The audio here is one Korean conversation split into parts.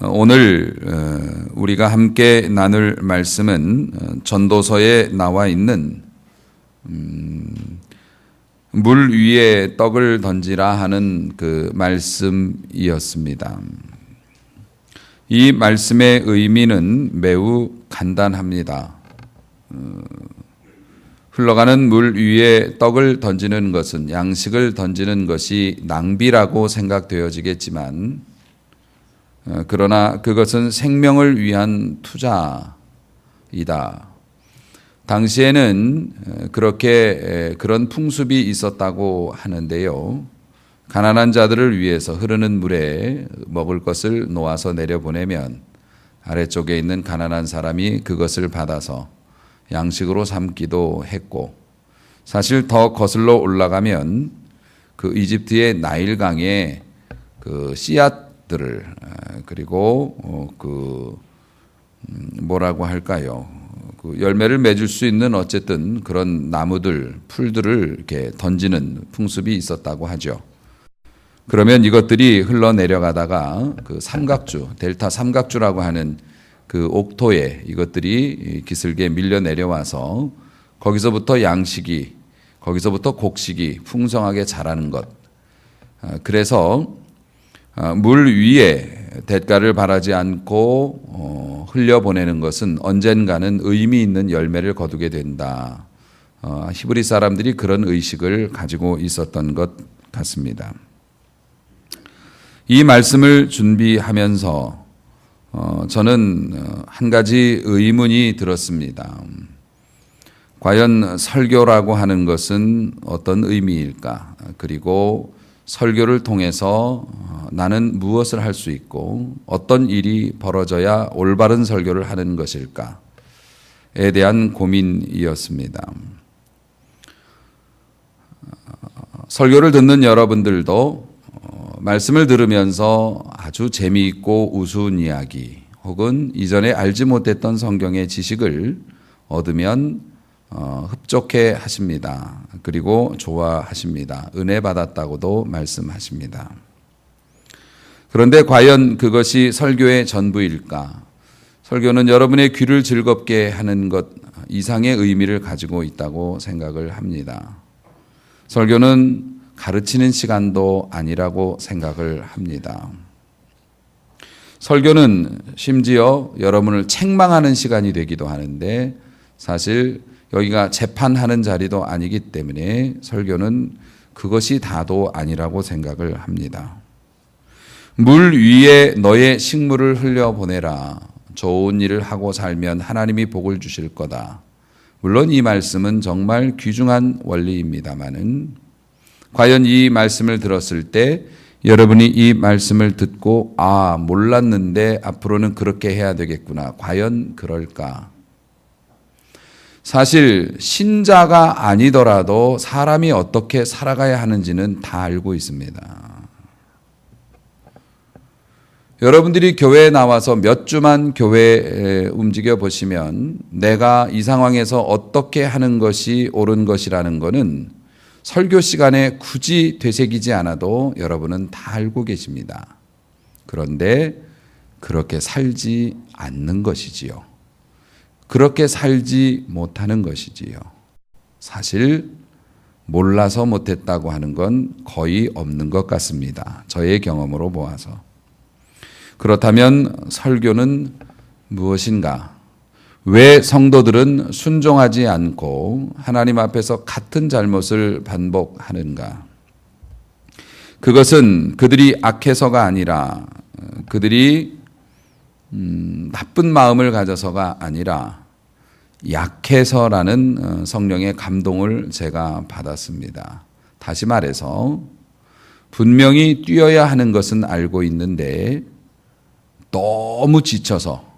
오늘 우리가 함께 나눌 말씀은 전도서에 나와 있는 물 위에 떡을 던지라 하는 그 말씀이었습니다. 이 말씀의 의미는 매우 간단합니다. 흘러가는 물 위에 떡을 던지는 것은, 양식을 던지는 것이 낭비라고 생각되어지겠지만, 그러나 그것은 생명을 위한 투자이다. 당시에는 그런 풍습이 있었다고 하는데요. 가난한 자들을 위해서 흐르는 물에 먹을 것을 놓아서 내려보내면 아래쪽에 있는 가난한 사람이 그것을 받아서 양식으로 삼기도 했고, 사실 더 거슬러 올라가면 그 이집트의 나일강의 그 씨앗들을, 그리고 뭐라고 할까요? 그 열매를 맺을 수 있는 어쨌든 그런 나무들, 풀들을 이렇게 던지는 풍습이 있었다고 하죠. 그러면 이것들이 흘러내려가다가 그 삼각주, 델타 삼각주라고 하는 그 옥토에 이것들이 기슭에 밀려 내려와서 거기서부터 양식이, 거기서부터 곡식이 풍성하게 자라는 것. 그래서 물 위에 대가를 바라지 않고 흘려보내는 것은 언젠가는 의미 있는 열매를 거두게 된다. 히브리 사람들이 그런 의식을 가지고 있었던 것 같습니다. 이 말씀을 준비하면서 저는 한 가지 의문이 들었습니다. 과연 설교라고 하는 것은 어떤 의미일까? 그리고 설교를 통해서 나는 무엇을 할 수 있고 어떤 일이 벌어져야 올바른 설교를 하는 것일까에 대한 고민이었습니다. 설교를 듣는 여러분들도 말씀을 들으면서 아주 재미있고 우스운 이야기 혹은 이전에 알지 못했던 성경의 지식을 얻으면 흡족해 하십니다. 그리고 좋아하십니다. 은혜 받았다고도 말씀하십니다. 그런데 과연 그것이 설교의 전부일까? 설교는 여러분의 귀를 즐겁게 하는 것 이상의 의미를 가지고 있다고 생각을 합니다. 설교는 가르치는 시간도 아니라고 생각을 합니다. 설교는 심지어 여러분을 책망하는 시간이 되기도 하는데, 사실 여기가 재판하는 자리도 아니기 때문에 설교는 그것이 다도 아니라고 생각을 합니다. 물 위에 너의 식물을 흘려보내라. 좋은 일을 하고 살면 하나님이 복을 주실 거다. 물론 이 말씀은 정말 귀중한 원리입니다마는, 과연 이 말씀을 들었을 때 여러분이 이 말씀을 듣고 몰랐는데 앞으로는 그렇게 해야 되겠구나. 과연 그럴까? 사실 신자가 아니더라도 사람이 어떻게 살아가야 하는지는 다 알고 있습니다. 여러분들이 교회에 나와서 몇 주만 교회에 움직여 보시면 내가 이 상황에서 어떻게 하는 것이 옳은 것이라는 것은 설교 시간에 굳이 되새기지 않아도 여러분은 다 알고 계십니다. 그런데 그렇게 살지 않는 것이지요. 그렇게 살지 못하는 것이지요. 사실 몰라서 못했다고 하는 건 거의 없는 것 같습니다. 저의 경험으로 보아서. 그렇다면 설교는 무엇인가? 왜 성도들은 순종하지 않고 하나님 앞에서 같은 잘못을 반복하는가? 그것은 그들이 악해서가 아니라, 그들이 나쁜 마음을 가져서가 아니라 약해서라는 성령의 감동을 제가 받았습니다. 다시 말해서 분명히 뛰어야 하는 것은 알고 있는데 너무 지쳐서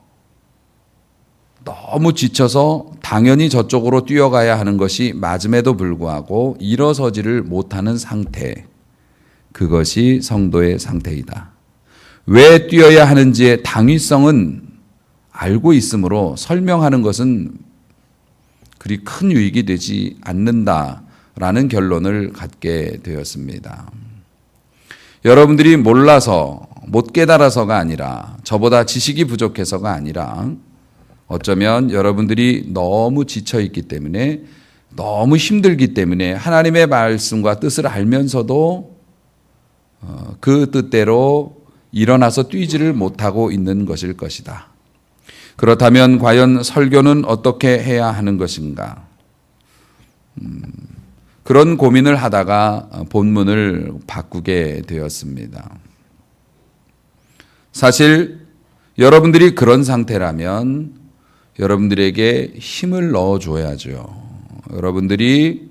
당연히 저쪽으로 뛰어가야 하는 것이 맞음에도 불구하고 일어서지를 못하는 상태, 그것이 성도의 상태이다. 왜 뛰어야 하는지의 당위성은 알고 있으므로 설명하는 것은 그리 큰 유익이 되지 않는다라는 결론을 갖게 되었습니다. 여러분들이 몰라서 못 깨달아서가 아니라, 저보다 지식이 부족해서가 아니라, 어쩌면 여러분들이 너무 지쳐있기 때문에, 너무 힘들기 때문에 하나님의 말씀과 뜻을 알면서도 그 뜻대로 일어나서 뛰지를 못하고 있는 것일 것이다. 그렇다면 과연 설교는 어떻게 해야 하는 것인가? 그런 고민을 하다가 본문을 바꾸게 되었습니다. 사실 여러분들이 그런 상태라면 여러분들에게 힘을 넣어줘야죠. 여러분들이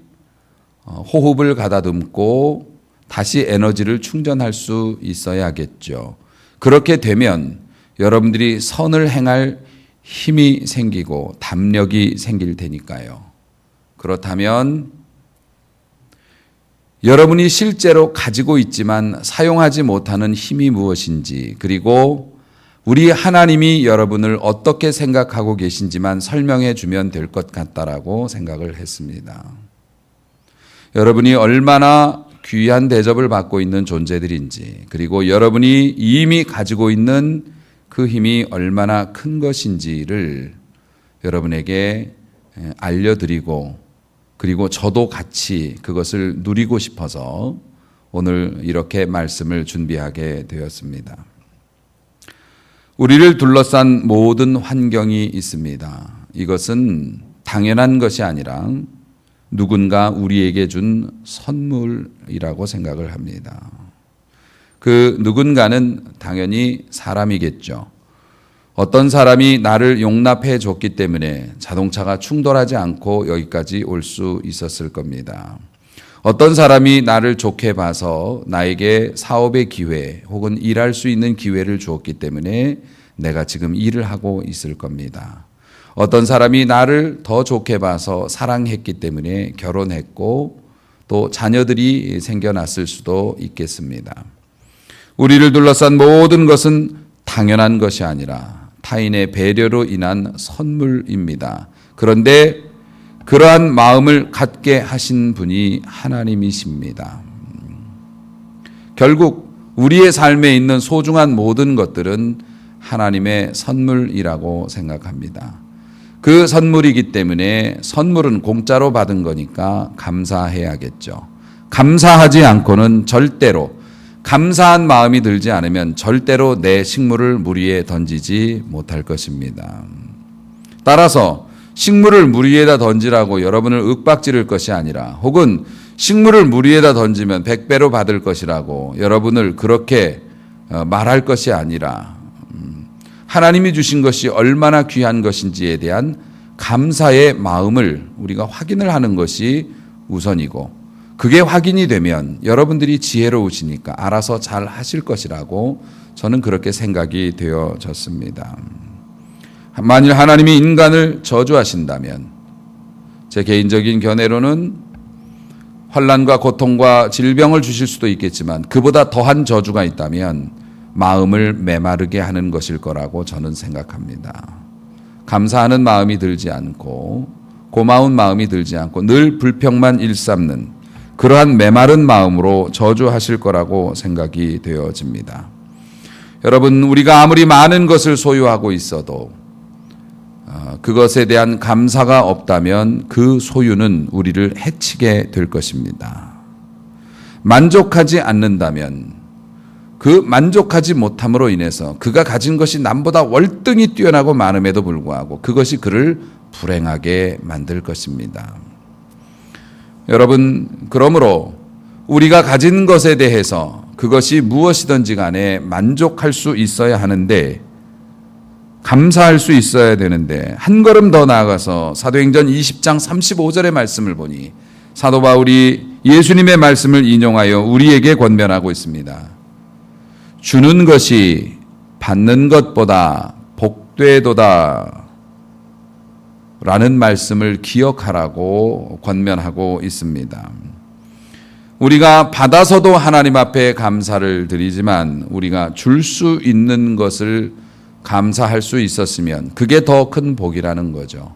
호흡을 가다듬고 다시 에너지를 충전할 수 있어야겠죠. 그렇게 되면 여러분들이 선을 행할 힘이 생기고 담력이 생길 테니까요. 그렇다면 여러분이 실제로 가지고 있지만 사용하지 못하는 힘이 무엇인지, 그리고 우리 하나님이 여러분을 어떻게 생각하고 계신지만 설명해 주면 될 것 같다라고 생각을 했습니다. 여러분이 얼마나 귀한 대접을 받고 있는 존재들인지, 그리고 여러분이 이미 가지고 있는 그 힘이 얼마나 큰 것인지를 여러분에게 알려드리고, 그리고 저도 같이 그것을 누리고 싶어서 오늘 이렇게 말씀을 준비하게 되었습니다. 우리를 둘러싼 모든 환경이 있습니다. 이것은 당연한 것이 아니라 누군가 우리에게 준 선물이라고 생각을 합니다. 그 누군가는 당연히 사람이겠죠. 어떤 사람이 나를 용납해 줬기 때문에 자동차가 충돌하지 않고 여기까지 올 수 있었을 겁니다. 어떤 사람이 나를 좋게 봐서 나에게 사업의 기회 혹은 일할 수 있는 기회를 주었기 때문에 내가 지금 일을 하고 있을 겁니다. 어떤 사람이 나를 더 좋게 봐서 사랑했기 때문에 결혼했고 또 자녀들이 생겨났을 수도 있겠습니다. 우리를 둘러싼 모든 것은 당연한 것이 아니라 타인의 배려로 인한 선물입니다. 그런데 그러한 마음을 갖게 하신 분이 하나님이십니다. 결국 우리의 삶에 있는 소중한 모든 것들은 하나님의 선물이라고 생각합니다. 그 선물이기 때문에 선물은 공짜로 받은 거니까 감사해야겠죠. 감사하지 않고는 절대로, 감사한 마음이 들지 않으면 절대로 내 식물을 물 위에 던지지 못할 것입니다. 따라서 식물을 물 위에다 던지라고 여러분을 윽박지를 것이 아니라, 혹은 식물을 물 위에다 던지면 100배로 받을 것이라고 여러분을 그렇게 말할 것이 아니라, 하나님이 주신 것이 얼마나 귀한 것인지에 대한 감사의 마음을 우리가 확인을 하는 것이 우선이고, 그게 확인이 되면 여러분들이 지혜로우시니까 알아서 잘 하실 것이라고 저는 그렇게 생각이 되어졌습니다. 만일 하나님이 인간을 저주하신다면, 제 개인적인 견해로는 환난과 고통과 질병을 주실 수도 있겠지만 그보다 더한 저주가 있다면 마음을 메마르게 하는 것일 거라고 저는 생각합니다. 감사하는 마음이 들지 않고 고마운 마음이 들지 않고 늘 불평만 일삼는 그러한 메마른 마음으로 저주하실 거라고 생각이 되어집니다. 여러분, 우리가 아무리 많은 것을 소유하고 있어도 그것에 대한 감사가 없다면 그 소유는 우리를 해치게 될 것입니다. 만족하지 않는다면 그 만족하지 못함으로 인해서 그가 가진 것이 남보다 월등히 뛰어나고 많음에도 불구하고 그것이 그를 불행하게 만들 것입니다. 여러분, 그러므로 우리가 가진 것에 대해서 그것이 무엇이든지 간에 만족할 수 있어야 하는데, 감사할 수 있어야 되는데, 한 걸음 더 나아가서 사도행전 20장 35절의 말씀을 보니 사도 바울이 예수님의 말씀을 인용하여 우리에게 권면하고 있습니다. 주는 것이 받는 것보다 복되도다 라는 말씀을 기억하라고 권면하고 있습니다. 우리가 받아서도 하나님 앞에 감사를 드리지만 우리가 줄 수 있는 것을 감사할 수 있었으면 그게 더 큰 복이라는 거죠.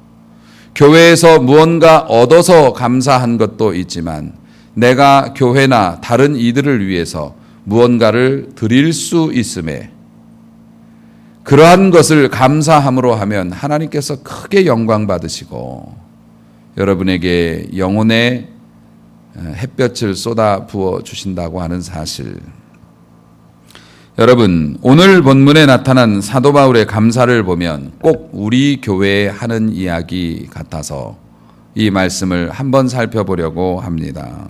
교회에서 무언가 얻어서 감사한 것도 있지만 내가 교회나 다른 이들을 위해서 무언가를 드릴 수 있음에 그러한 것을 감사함으로 하면 하나님께서 크게 영광 받으시고 여러분에게 영혼의 햇볕을 쏟아 부어 주신다고 하는 사실. 여러분, 오늘 본문에 나타난 사도 바울의 감사를 보면 꼭 우리 교회에 하는 이야기 같아서 이 말씀을 한번 살펴보려고 합니다.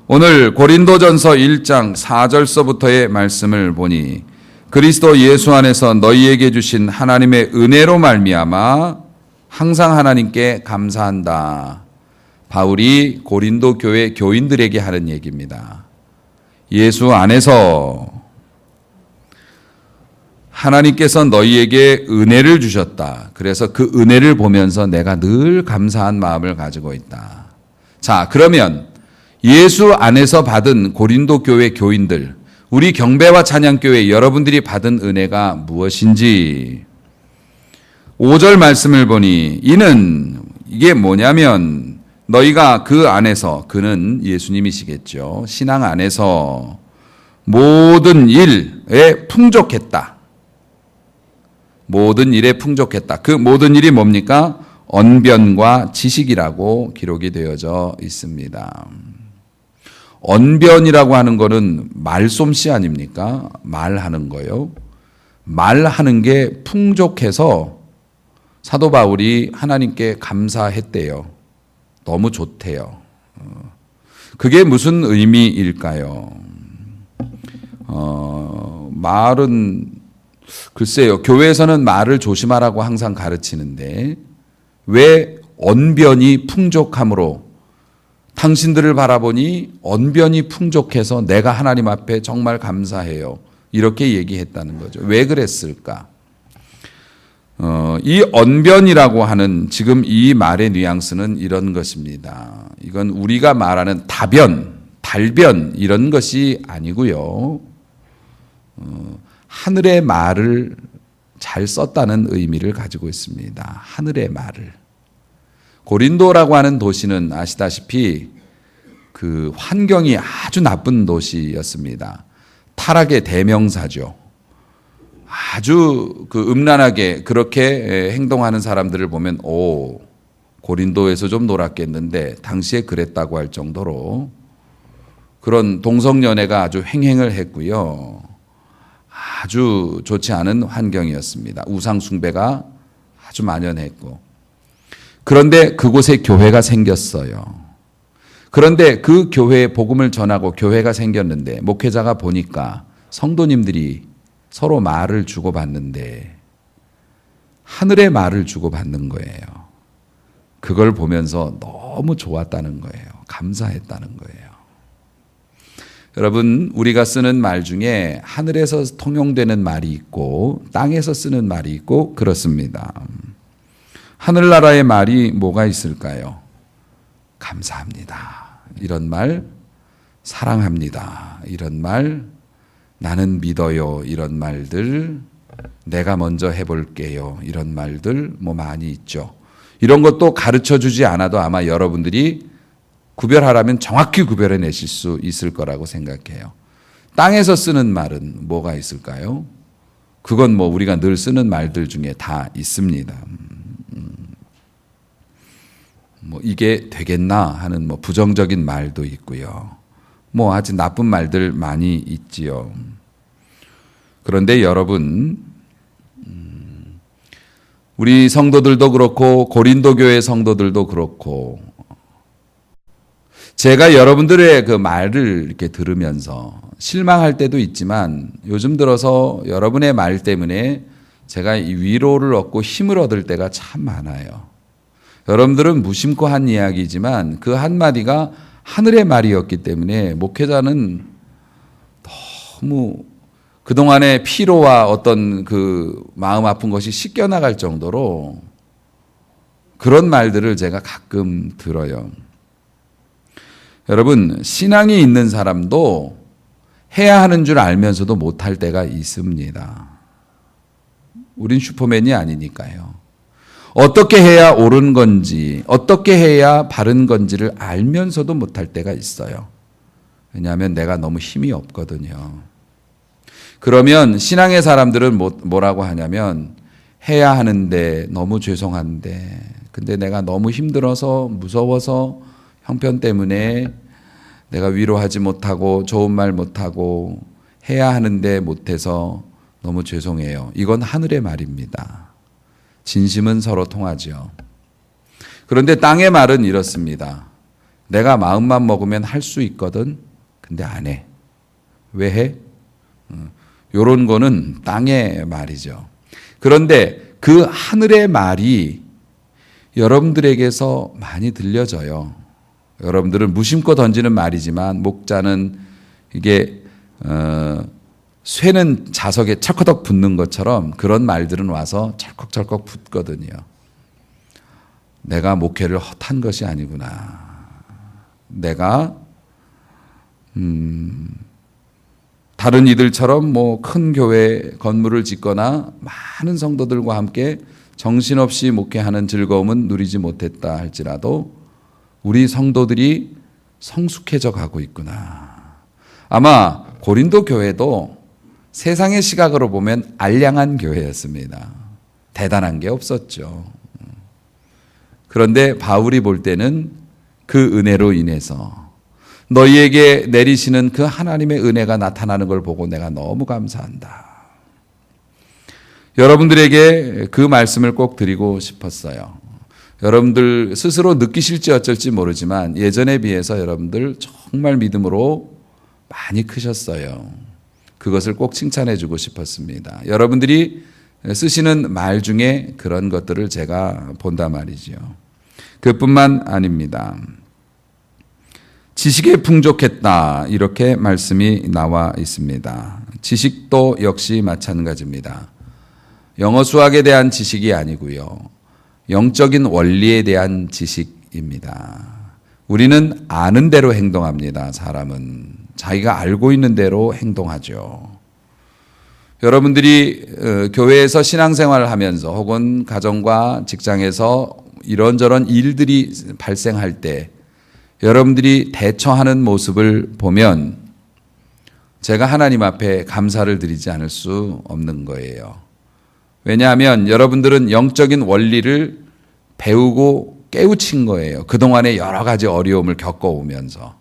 오늘 고린도전서 1장 4절서부터의 말씀을 보니 그리스도 예수 안에서 너희에게 주신 하나님의 은혜로 말미암아 항상 하나님께 감사한다. 바울이 고린도 교회 교인들에게 하는 얘기입니다. 예수 안에서 하나님께서 너희에게 은혜를 주셨다. 그래서 그 은혜를 보면서 내가 늘 감사한 마음을 가지고 있다. 자, 그러면 예수 안에서 받은 고린도 교회 교인들, 우리 경배와 찬양교회 여러분들이 받은 은혜가 무엇인지 5절 말씀을 보니 이게 뭐냐면 너희가 그 안에서, 그는 예수님이시겠죠. 신앙 안에서 모든 일에 풍족했다. 모든 일에 풍족했다. 그 모든 일이 뭡니까? 언변과 지식이라고 기록이 되어져 있습니다. 언변이라고 하는 거는 말솜씨 아닙니까? 말하는 거요. 말하는 게 풍족해서 사도 바울이 하나님께 감사했대요. 너무 좋대요. 그게 무슨 의미일까요? 말은 글쎄요. 교회에서는 말을 조심하라고 항상 가르치는데 왜 언변이 풍족함으로 당신들을 바라보니 언변이 풍족해서 내가 하나님 앞에 정말 감사해요. 이렇게 얘기했다는 거죠. 왜 그랬을까? 이 언변이라고 하는 지금 이 말의 뉘앙스는 이런 것입니다. 이건 우리가 말하는 다변, 달변 이런 것이 아니고요. 하늘의 말을 잘 썼다는 의미를 가지고 있습니다. 하늘의 말을. 고린도라고 하는 도시는 아시다시피 그 환경이 아주 나쁜 도시였습니다. 타락의 대명사죠. 아주 그 음란하게 그렇게 행동하는 사람들을 보면 고린도에서 좀 놀았겠는데 당시에 그랬다고 할 정도로 그런 동성연애가 아주 횡행을 했고요. 아주 좋지 않은 환경이었습니다. 우상숭배가 아주 만연했고. 그런데 그곳에 교회가 생겼어요. 그런데 그 교회에 복음을 전하고 교회가 생겼는데 목회자가 보니까 성도님들이 서로 말을 주고받는데 하늘의 말을 주고받는 거예요. 그걸 보면서 너무 좋았다는 거예요. 감사했다는 거예요. 여러분, 우리가 쓰는 말 중에 하늘에서 통용되는 말이 있고 땅에서 쓰는 말이 있고 그렇습니다. 하늘나라의 말이 뭐가 있을까요? 감사합니다. 이런 말, 사랑합니다. 이런 말, 나는 믿어요. 이런 말들, 내가 먼저 해볼게요. 이런 말들 뭐 많이 있죠. 이런 것도 가르쳐 주지 않아도 아마 여러분들이 구별하라면 정확히 구별해 내실 수 있을 거라고 생각해요. 땅에서 쓰는 말은 뭐가 있을까요? 그건 뭐 우리가 늘 쓰는 말들 중에 다 있습니다. 뭐 이게 되겠나 하는 뭐 부정적인 말도 있고요. 뭐 아주 나쁜 말들 많이 있지요. 그런데 여러분, 우리 성도들도 그렇고 고린도 교회 성도들도 그렇고 제가 여러분들의 그 말을 이렇게 들으면서 실망할 때도 있지만 요즘 들어서 여러분의 말 때문에 제가 이 위로를 얻고 힘을 얻을 때가 참 많아요. 여러분들은 무심코 한 이야기지만 그 한마디가 하늘의 말이었기 때문에 목회자는 너무 그동안의 피로와 어떤 그 마음 아픈 것이 씻겨나갈 정도로 그런 말들을 제가 가끔 들어요. 여러분, 신앙이 있는 사람도 해야 하는 줄 알면서도 못할 때가 있습니다. 우린 슈퍼맨이 아니니까요. 어떻게 해야 옳은 건지, 어떻게 해야 바른 건지를 알면서도 못할 때가 있어요. 왜냐하면 내가 너무 힘이 없거든요. 그러면 신앙의 사람들은 뭐라고 하냐면 해야 하는데 너무 죄송한데 근데 내가 너무 힘들어서 무서워서 형편 때문에 내가 위로하지 못하고 좋은 말 못하고 해야 하는데 못해서 너무 죄송해요. 이건 하늘의 말입니다. 진심은 서로 통하죠. 그런데 땅의 말은 이렇습니다. 내가 마음만 먹으면 할 수 있거든. 근데 안 해. 왜 해? 요런 거는 땅의 말이죠. 그런데 그 하늘의 말이 여러분들에게서 많이 들려져요. 여러분들은 무심코 던지는 말이지만 목자는 이게 쇠는 자석에 철커덕 붙는 것처럼 그런 말들은 와서 철컥철컥 붙거든요. 내가 목회를 헛한 것이 아니구나. 내가 다른 이들처럼 뭐 큰 교회 건물을 짓거나 많은 성도들과 함께 정신없이 목회하는 즐거움은 누리지 못했다 할지라도 우리 성도들이 성숙해져 가고 있구나. 아마 고린도 교회도 세상의 시각으로 보면 알량한 교회였습니다. 대단한 게 없었죠. 그런데 바울이 볼 때는 그 은혜로 인해서 너희에게 내리시는 그 하나님의 은혜가 나타나는 걸 보고 내가 너무 감사한다. 여러분들에게 그 말씀을 꼭 드리고 싶었어요. 여러분들 스스로 느끼실지 어쩔지 모르지만 예전에 비해서 여러분들 정말 믿음으로 많이 크셨어요. 그것을 꼭 칭찬해 주고 싶었습니다. 여러분들이 쓰시는 말 중에 그런 것들을 제가 본단 말이죠. 그뿐만 아닙니다. 지식에 풍족했다 이렇게 말씀이 나와 있습니다. 지식도 역시 마찬가지입니다. 영어 수학에 대한 지식이 아니고요. 영적인 원리에 대한 지식입니다. 우리는 아는 대로 행동합니다. 사람은 자기가 알고 있는 대로 행동하죠. 여러분들이 교회에서 신앙생활을 하면서 혹은 가정과 직장에서 이런저런 일들이 발생할 때 여러분들이 대처하는 모습을 보면 제가 하나님 앞에 감사를 드리지 않을 수 없는 거예요. 왜냐하면 여러분들은 영적인 원리를 배우고 깨우친 거예요. 그동안에 여러 가지 어려움을 겪어오면서.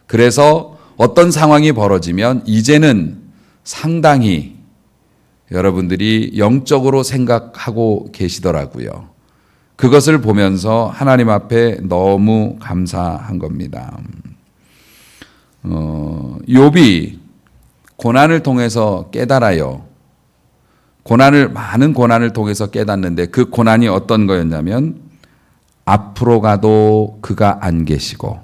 그래서 어떤 상황이 벌어지면 이제는 상당히 여러분들이 영적으로 생각하고 계시더라고요. 그것을 보면서 하나님 앞에 너무 감사한 겁니다. 욥이 고난을 통해서 깨달아요. 많은 고난을 통해서 깨닫는데 그 고난이 어떤 거였냐면 앞으로 가도 그가 안 계시고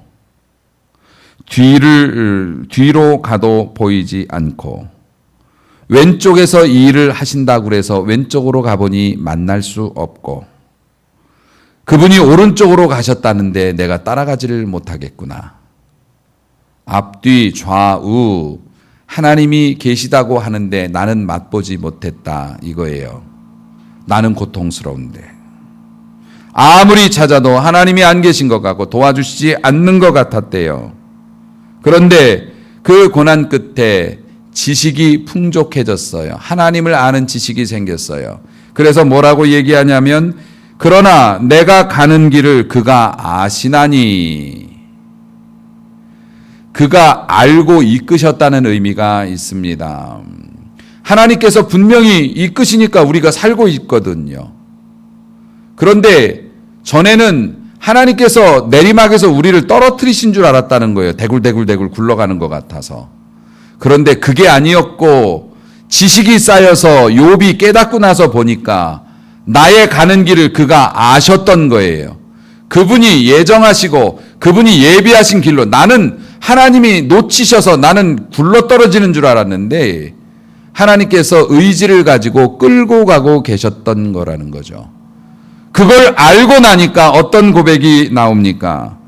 뒤로 가도 보이지 않고 왼쪽에서 이 일을 하신다고 해서 왼쪽으로 가보니 만날 수 없고 그분이 오른쪽으로 가셨다는데 내가 따라가지를 못하겠구나. 앞뒤 좌우 하나님이 계시다고 하는데 나는 맛보지 못했다 이거예요. 나는 고통스러운데 아무리 찾아도 하나님이 안 계신 것 같고 도와주시지 않는 것 같았대요. 그런데 그 고난 끝에 지식이 풍족해졌어요. 하나님을 아는 지식이 생겼어요. 그래서 뭐라고 얘기하냐면 그러나 내가 가는 길을 그가 아시나니 그가 알고 이끄셨다는 의미가 있습니다. 하나님께서 분명히 이끄시니까 우리가 살고 있거든요. 그런데 전에는 하나님께서 내리막에서 우리를 떨어뜨리신 줄 알았다는 거예요. 대굴대굴 굴러가는 것 같아서. 그런데 그게 아니었고 지식이 쌓여서 욥이 깨닫고 나서 보니까 나의 가는 길을 그가 아셨던 거예요. 그분이 예정하시고 그분이 예비하신 길로 나는 하나님이 놓치셔서 나는 굴러떨어지는 줄 알았는데 하나님께서 의지를 가지고 끌고 가고 계셨던 거라는 거죠. 그걸 알고 나니까 어떤 고백이 나옵니까?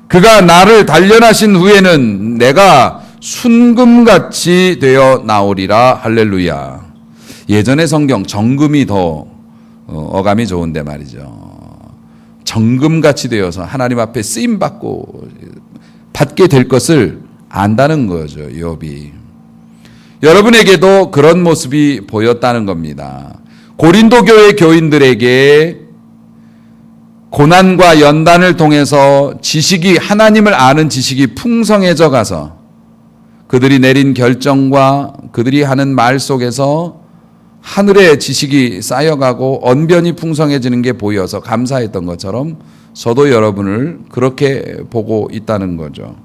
그가 나를 단련하신 후에는 내가 순금같이 되어 나오리라. 할렐루야. 예전의 성경 정금이 더 어감이 좋은데 말이죠. 정금같이 되어서 하나님 앞에 쓰임받고 받게 될 것을 안다는 거죠, 욥이. 여러분에게도 그런 모습이 보였다는 겁니다. 고린도 교회 교인들에게 고난과 연단을 통해서 지식이, 하나님을 아는 지식이 풍성해져 가서 그들이 내린 결정과 그들이 하는 말 속에서 하늘의 지식이 쌓여가고 언변이 풍성해지는 게 보여서 감사했던 것처럼 저도 여러분을 그렇게 보고 있다는 거죠.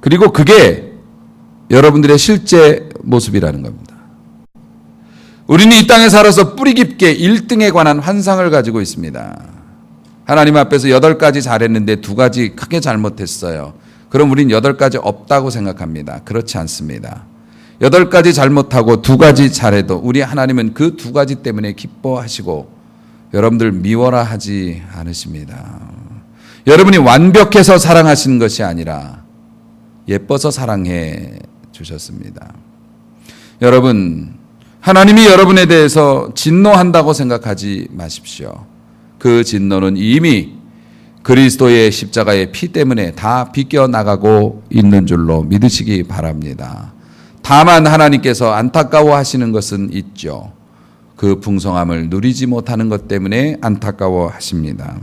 그리고 그게 여러분들의 실제 모습이라는 겁니다. 우리는 이 땅에 살아서 뿌리 깊게 1등에 관한 환상을 가지고 있습니다. 하나님 앞에서 8가지 잘했는데 2가지 크게 잘못했어요. 그럼 우린 8가지 없다고 생각합니다. 그렇지 않습니다. 8가지 잘못하고 2가지 잘해도 우리 하나님은 그 2가지 때문에 기뻐하시고 여러분들 미워라 하지 않으십니다. 여러분이 완벽해서 사랑하시는 것이 아니라 예뻐서 사랑해 주셨습니다. 여러분, 하나님이 여러분에 대해서 진노한다고 생각하지 마십시오. 그 진노는 이미 그리스도의 십자가의 피 때문에 다 비껴나가고 있는 줄로 믿으시기 바랍니다. 다만 하나님께서 안타까워하시는 것은 있죠. 그 풍성함을 누리지 못하는 것 때문에 안타까워하십니다.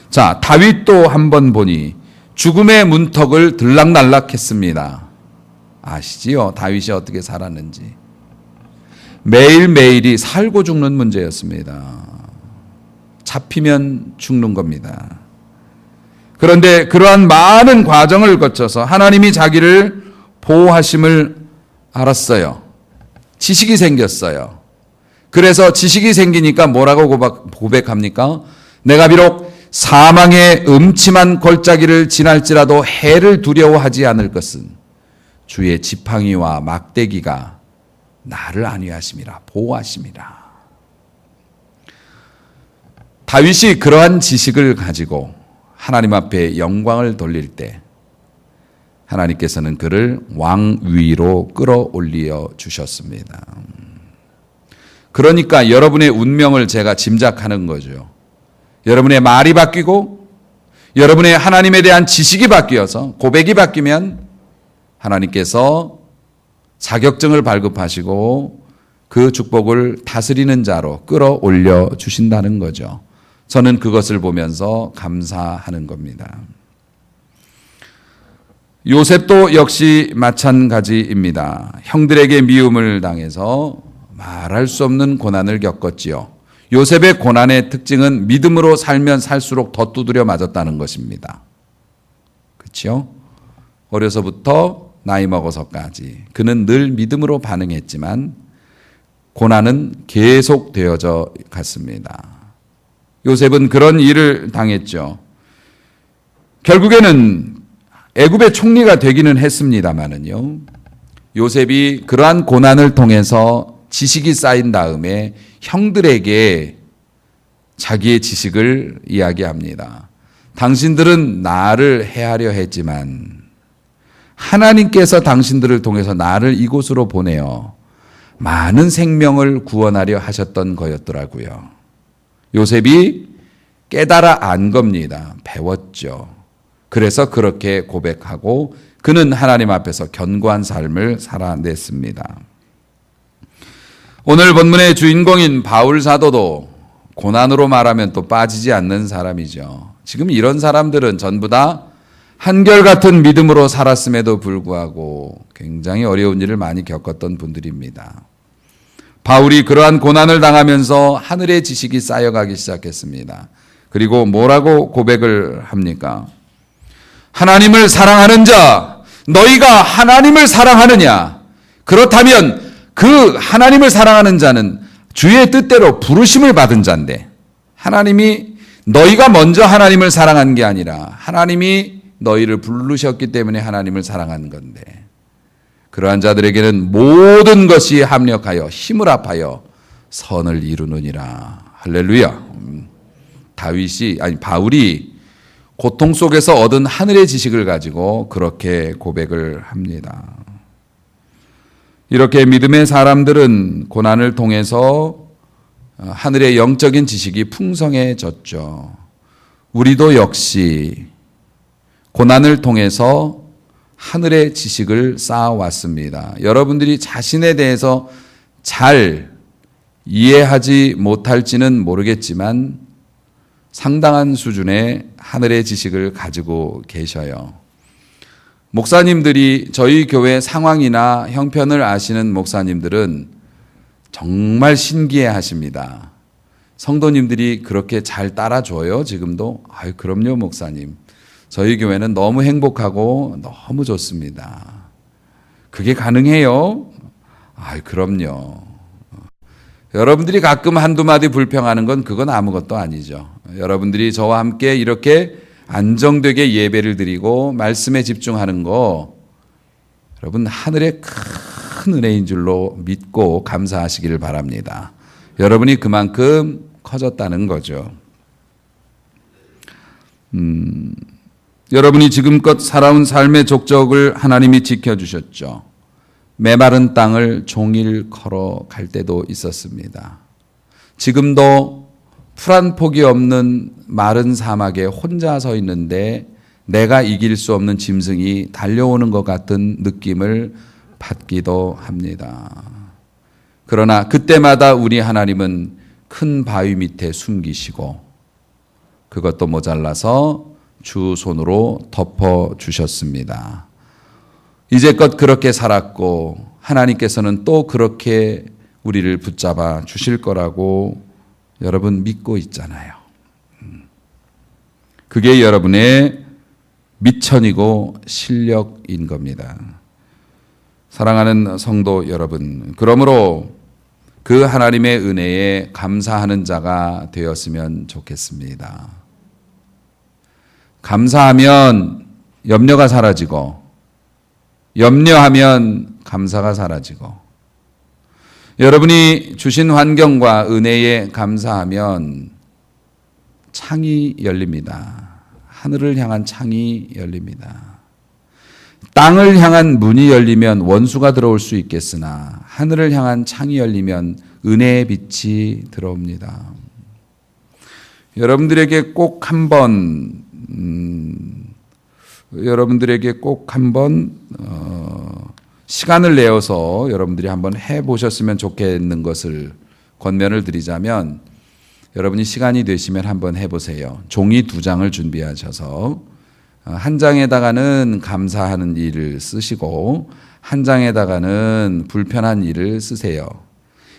자, 다윗도 한번 보니 죽음의 문턱을 들락날락했습니다. 아시지요? 다윗이 어떻게 살았는지. 매일매일이 살고 죽는 문제였습니다. 잡히면 죽는 겁니다. 그런데 그러한 많은 과정을 거쳐서 하나님이 자기를 보호하심을 알았어요. 지식이 생겼어요. 그래서 지식이 생기니까 뭐라고 고백합니까? 내가 비록 사망의 음침한 골짜기를 지날지라도 해를 두려워하지 않을 것은 주의 지팡이와 막대기가 나를 안위하심이라, 보호하심이라. 다윗이 그러한 지식을 가지고 하나님 앞에 영광을 돌릴 때 하나님께서는 그를 왕위로 끌어올려 주셨습니다. 그러니까 여러분의 운명을 제가 짐작하는 거죠. 여러분의 말이 바뀌고 여러분의 하나님에 대한 지식이 바뀌어서 고백이 바뀌면 하나님께서 자격증을 발급하시고 그 축복을 다스리는 자로 끌어올려 주신다는 거죠. 저는 그것을 보면서 감사하는 겁니다. 요셉도 역시 마찬가지입니다. 형들에게 미움을 당해서 말할 수 없는 고난을 겪었지요. 요셉의 고난의 특징은 믿음으로 살면 살수록 더 두드려 맞았다는 것입니다. 그렇죠? 어려서부터 나이 먹어서까지 그는 늘 믿음으로 반응했지만 고난은 계속되어져 갔습니다. 요셉은 그런 일을 당했죠. 결국에는 애굽의 총리가 되기는 했습니다마는요. 요셉이 그러한 고난을 통해서 지식이 쌓인 다음에 형들에게 자기의 지식을 이야기합니다. 당신들은 나를 해하려 했지만 하나님께서 당신들을 통해서 나를 이곳으로 보내어 많은 생명을 구원하려 하셨던 거였더라고요. 요셉이 깨달아 안 겁니다. 배웠죠. 그래서 그렇게 고백하고 그는 하나님 앞에서 견고한 삶을 살아냈습니다. 오늘 본문의 주인공인 바울 사도도 고난으로 말하면 또 빠지지 않는 사람이죠. 지금 이런 사람들은 전부 다 한결같은 믿음으로 살았음에도 불구하고 굉장히 어려운 일을 많이 겪었던 분들입니다. 바울이 그러한 고난을 당하면서 하늘의 지식이 쌓여가기 시작했습니다. 그리고 뭐라고 고백을 합니까? 하나님을 사랑하는 자, 너희가 하나님을 사랑하느냐? 그렇다면 그 하나님을 사랑하는 자는 주의 뜻대로 부르심을 받은 자인데 하나님이 너희가 먼저 하나님을 사랑한 게 아니라 하나님이 너희를 부르셨기 때문에 하나님을 사랑한 건데 그러한 자들에게는 모든 것이 합력하여 힘을 합하여 선을 이루느니라. 할렐루야. 바울이 고통 속에서 얻은 하늘의 지식을 가지고 그렇게 고백을 합니다. 이렇게 믿음의 사람들은 고난을 통해서 하늘의 영적인 지식이 풍성해졌죠. 우리도 역시 고난을 통해서 하늘의 지식을 쌓아왔습니다. 여러분들이 자신에 대해서 잘 이해하지 못할지는 모르겠지만 상당한 수준의 하늘의 지식을 가지고 계셔요. 목사님들이 저희 교회 상황이나 형편을 아시는 목사님들은 정말 신기해 하십니다. 성도님들이 그렇게 잘 따라줘요, 지금도? 아유, 그럼요, 목사님. 저희 교회는 너무 행복하고 너무 좋습니다. 그게 가능해요? 아유, 그럼요. 여러분들이 가끔 한두 마디 불평하는 건 그건 아무것도 아니죠. 여러분들이 저와 함께 이렇게 안정되게 예배를 드리고 말씀에 집중하는 거 여러분 하늘의 큰 은혜인 줄로 믿고 감사하시기를 바랍니다. 여러분이 그만큼 커졌다는 거죠. 여러분이 지금껏 살아온 삶의 족적을 하나님이 지켜주셨죠. 메마른 땅을 종일 걸어갈 때도 있었습니다. 지금도 풀 한 폭이 없는 마른 사막에 혼자 서 있는데 내가 이길 수 없는 짐승이 달려오는 것 같은 느낌을 받기도 합니다. 그러나 그때마다 우리 하나님은 큰 바위 밑에 숨기시고 그것도 모자라서 주 손으로 덮어주셨습니다. 이제껏 그렇게 살았고 하나님께서는 또 그렇게 우리를 붙잡아 주실 거라고 여러분 믿고 있잖아요. 그게 여러분의 미천이고 실력인 겁니다. 사랑하는 성도 여러분, 그러므로 그 하나님의 은혜에 감사하는 자가 되었으면 좋겠습니다. 감사하면 염려가 사라지고 염려하면 감사가 사라지고 여러분이 주신 환경과 은혜에 감사하면 창이 열립니다. 하늘을 향한 창이 열립니다. 땅을 향한 문이 열리면 원수가 들어올 수 있겠으나 하늘을 향한 창이 열리면 은혜의 빛이 들어옵니다. 여러분들에게 꼭 한번 시간을 내어서 여러분들이 한번 해보셨으면 좋겠는 것을 권면을 드리자면 여러분이 시간이 되시면 한번 해보세요. 종이 2장을 준비하셔서 한 장에다가는 감사하는 일을 쓰시고 한 장에다가는 불편한 일을 쓰세요.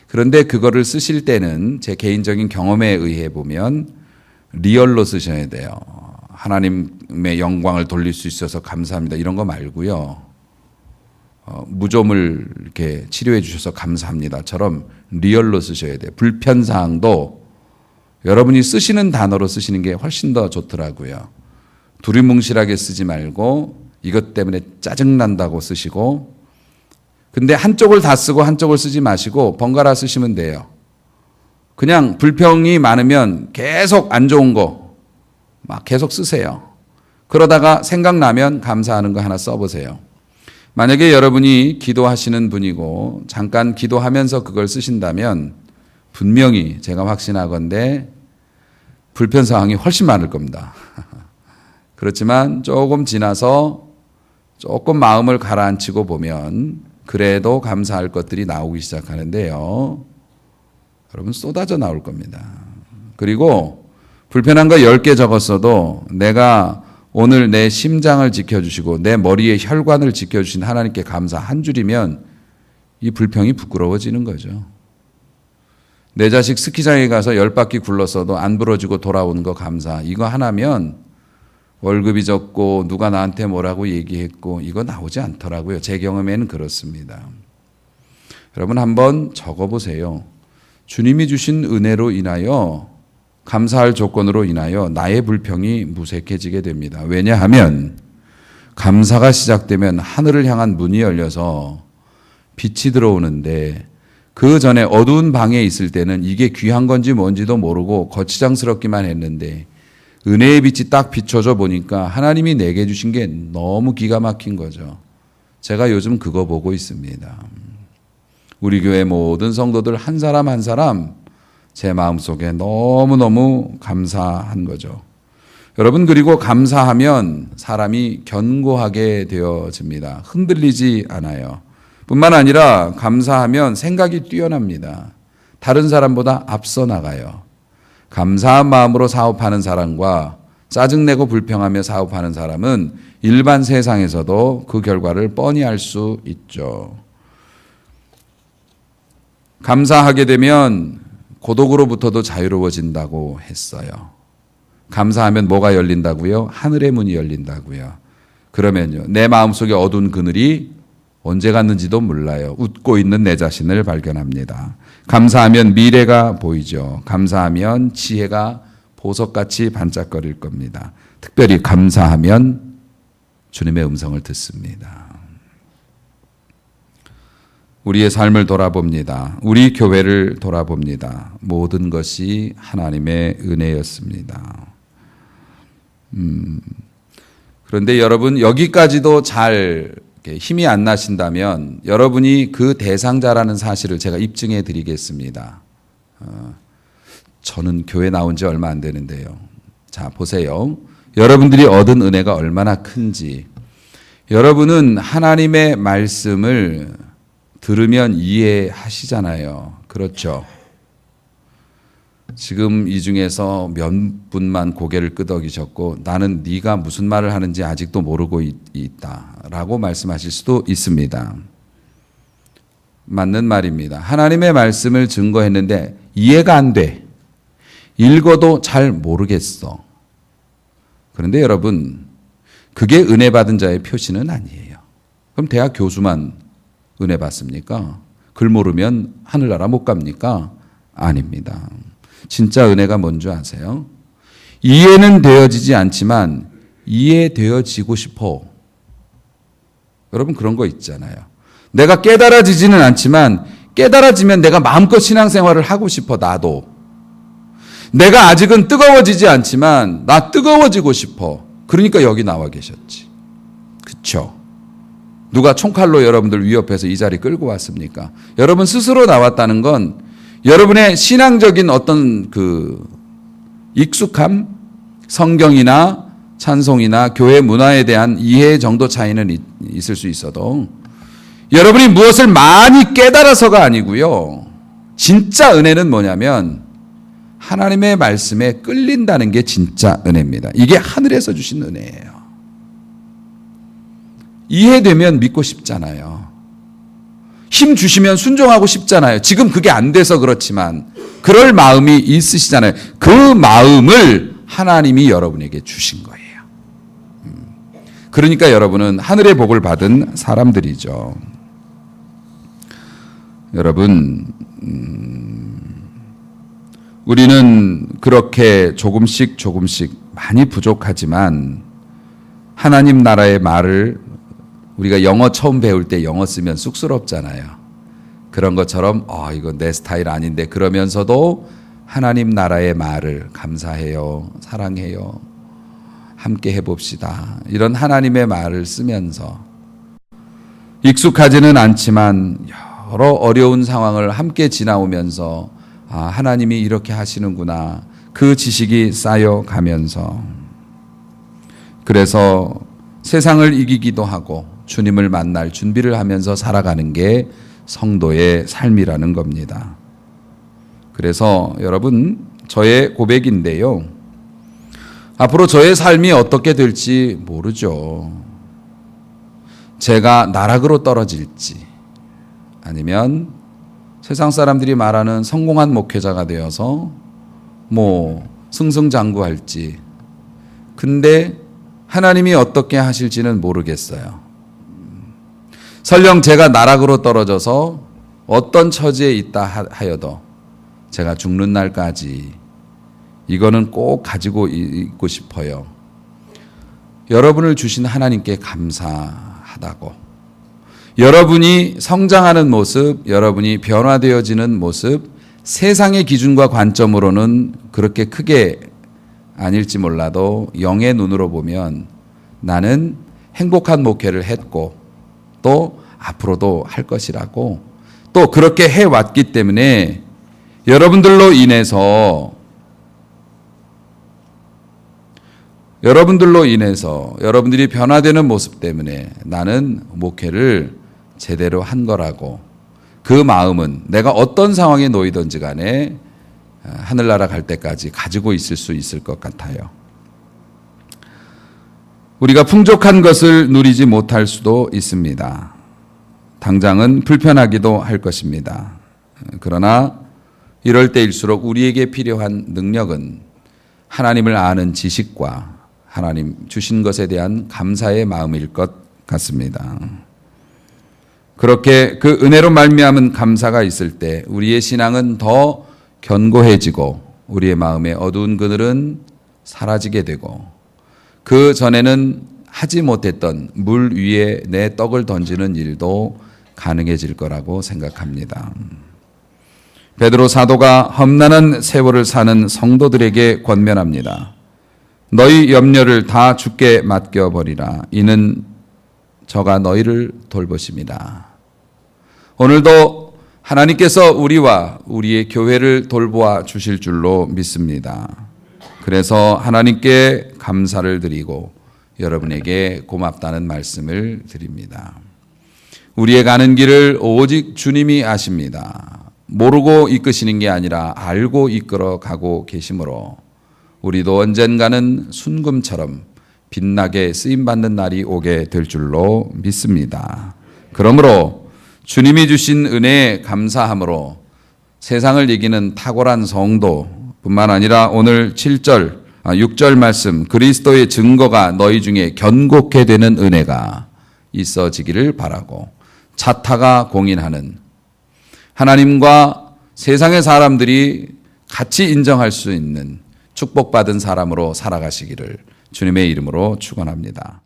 그런데 그거를 쓰실 때는 제 개인적인 경험에 의해 보면 리얼로 쓰셔야 돼요. 하나님의 영광을 돌릴 수 있어서 감사합니다. 이런 거 말고요. 무좀을 이렇게 치료해 주셔서 감사합니다처럼 리얼로 쓰셔야 돼요. 불편사항도 여러분이 쓰시는 단어로 쓰시는 게 훨씬 더 좋더라고요. 두리뭉실하게 쓰지 말고 이것 때문에 짜증난다고 쓰시고 근데 한쪽을 다 쓰고 한쪽을 쓰지 마시고 번갈아 쓰시면 돼요. 그냥 불평이 많으면 계속 안 좋은 거 막 계속 쓰세요. 그러다가 생각나면 감사하는 거 하나 써보세요. 만약에 여러분이 기도하시는 분이고 잠깐 기도하면서 그걸 쓰신다면 분명히 제가 확신하건대 불편사항이 훨씬 많을 겁니다. 그렇지만 조금 지나서 조금 마음을 가라앉히고 보면 그래도 감사할 것들이 나오기 시작하는데요. 여러분 쏟아져 나올 겁니다. 그리고 불편한 거 10개 적었어도 내가 오늘 내 심장을 지켜주시고 내 머리의 혈관을 지켜주신 하나님께 감사 한 줄이면 이 불평이 부끄러워지는 거죠. 내 자식 스키장에 가서 10바퀴 굴렀어도 안 부러지고 돌아오는 거 감사. 이거 하나면 월급이 적고 누가 나한테 뭐라고 얘기했고 이거 나오지 않더라고요. 제 경험에는 그렇습니다. 여러분 한번 적어보세요. 주님이 주신 은혜로 인하여 감사할 조건으로 인하여 나의 불평이 무색해지게 됩니다. 왜냐하면 감사가 시작되면 하늘을 향한 문이 열려서 빛이 들어오는데 그 전에 어두운 방에 있을 때는 이게 귀한 건지 뭔지도 모르고 거치장스럽기만 했는데 은혜의 빛이 딱 비춰져 보니까 하나님이 내게 주신 게 너무 기가 막힌 거죠. 제가 요즘 그거 보고 있습니다. 우리 교회 모든 성도들 한 사람 한 사람 제 마음속에 너무너무 감사한 거죠. 여러분, 그리고 감사하면 사람이 견고하게 되어집니다. 흔들리지 않아요. 뿐만 아니라 감사하면 생각이 뛰어납니다. 다른 사람보다 앞서 나가요. 감사한 마음으로 사업하는 사람과 짜증내고 불평하며 사업하는 사람은 일반 세상에서도 그 결과를 뻔히 알 수 있죠. 감사하게 되면 고독으로부터도 자유로워진다고 했어요. 감사하면 뭐가 열린다고요? 하늘의 문이 열린다고요. 그러면요, 내 마음속에 어두운 그늘이 언제 갔는지도 몰라요. 웃고 있는 내 자신을 발견합니다. 감사하면 미래가 보이죠. 감사하면 지혜가 보석같이 반짝거릴 겁니다. 특별히 감사하면 주님의 음성을 듣습니다. 우리의 삶을 돌아봅니다. 우리 교회를 돌아봅니다. 모든 것이 하나님의 은혜였습니다. 그런데 여러분, 여기까지도 잘 힘이 안 나신다면 여러분이 그 대상자라는 사실을 제가 입증해 드리겠습니다. 저는 교회 나온 지 얼마 안 되는데요. 자, 보세요. 여러분들이 얻은 은혜가 얼마나 큰지. 여러분은 하나님의 말씀을 들으면 이해하시잖아요. 그렇죠? 지금 이 중에서 몇 분만 고개를 끄덕이셨고 나는 네가 무슨 말을 하는지 아직도 모르고 있다라고 말씀하실 수도 있습니다. 맞는 말입니다. 하나님의 말씀을 증거했는데 이해가 안 돼. 읽어도 잘 모르겠어. 그런데 여러분, 그게 은혜 받은 자의 표시는 아니에요. 그럼 대학 교수만 은혜 받습니까? 글 모르면 하늘나라 못 갑니까? 아닙니다. 진짜 은혜가 뭔지 아세요? 이해는 되어지지 않지만 이해되어지고 싶어. 여러분, 그런 거 있잖아요. 내가 깨달아지지는 않지만 깨달아지면 내가 마음껏 신앙생활을 하고 싶어. 나도. 내가 아직은 뜨거워지지 않지만 나 뜨거워지고 싶어. 그러니까 여기 나와 계셨지. 그쵸? 누가 총칼로 여러분들 위협해서 이 자리 끌고 왔습니까? 여러분 스스로 나왔다는 건 여러분의 신앙적인 어떤 그 익숙함, 성경이나 찬송이나 교회 문화에 대한 이해 정도 차이는 있을 수 있어도 여러분이 무엇을 많이 깨달아서가 아니고요. 진짜 은혜는 뭐냐면 하나님의 말씀에 끌린다는 게 진짜 은혜입니다. 이게 하늘에서 주신 은혜예요. 이해되면 믿고 싶잖아요. 힘 주시면 순종하고 싶잖아요. 지금 그게 안 돼서 그렇지만 그럴 마음이 있으시잖아요. 그 마음을 하나님이 여러분에게 주신 거예요. 그러니까 여러분은 하늘의 복을 받은 사람들이죠. 여러분, 우리는 그렇게 조금씩 많이 부족하지만 하나님 나라의 말을 우리가 영어 처음 배울 때 영어 쓰면 쑥스럽잖아요. 그런 것처럼 이거 내 스타일 아닌데 그러면서도 하나님 나라의 말을 감사해요, 사랑해요, 함께 해봅시다. 이런 하나님의 말을 쓰면서 익숙하지는 않지만 여러 어려운 상황을 함께 지나오면서 하나님이 이렇게 하시는구나. 그 지식이 쌓여가면서 그래서 세상을 이기기도 하고 주님을 만날 준비를 하면서 살아가는 게 성도의 삶이라는 겁니다. 그래서 여러분, 저의 고백인데요. 앞으로 저의 삶이 어떻게 될지 모르죠. 제가 나락으로 떨어질지 아니면 세상 사람들이 말하는 성공한 목회자가 되어서 승승장구할지. 근데 하나님이 어떻게 하실지는 모르겠어요. 설령 제가 나락으로 떨어져서 어떤 처지에 있다 하여도 제가 죽는 날까지 이거는 꼭 가지고 있고 싶어요. 여러분을 주신 하나님께 감사하다고. 여러분이 성장하는 모습, 여러분이 변화되어지는 모습, 세상의 기준과 관점으로는 그렇게 크게 아닐지 몰라도 영의 눈으로 보면 나는 행복한 목회를 했고 또 앞으로도 할 것이라고, 또 그렇게 해왔기 때문에 여러분들로 인해서 여러분들로 인해서 여러분들이 변화되는 모습 때문에 나는 목회를 제대로 한 거라고, 그 마음은 내가 어떤 상황에 놓이든지 간에 하늘나라 갈 때까지 가지고 있을 수 있을 것 같아요. 우리가 풍족한 것을 누리지 못할 수도 있습니다. 당장은 불편하기도 할 것입니다. 그러나 이럴 때일수록 우리에게 필요한 능력은 하나님을 아는 지식과 하나님 주신 것에 대한 감사의 마음일 것 같습니다. 그렇게 그 은혜로 말미암은 감사가 있을 때 우리의 신앙은 더 견고해지고 우리의 마음의 어두운 그늘은 사라지게 되고, 그 전에는 하지 못했던 물 위에 내 떡을 던지는 일도 가능해질 거라고 생각합니다. 베드로 사도가 험난한 세월을 사는 성도들에게 권면합니다. 너희 염려를 다 주께 맡겨버리라. 이는 저가 너희를 돌보십니다. 오늘도 하나님께서 우리와 우리의 교회를 돌보아 주실 줄로 믿습니다. 그래서 하나님께 감사를 드리고 여러분에게 고맙다는 말씀을 드립니다. 우리의 가는 길을 오직 주님이 아십니다. 모르고 이끄시는 게 아니라 알고 이끌어 가고 계시므로 우리도 언젠가는 순금처럼 빛나게 쓰임받는 날이 오게 될 줄로 믿습니다. 그러므로 주님이 주신 은혜에 감사함으로 세상을 이기는 탁월한 성도뿐만 아니라 오늘 6절 말씀, 그리스도의 증거가 너희 중에 견고케 되는 은혜가 있어지기를 바라고, 자타가 공인하는 하나님과 세상의 사람들이 같이 인정할 수 있는 축복받은 사람으로 살아가시기를 주님의 이름으로 축원합니다.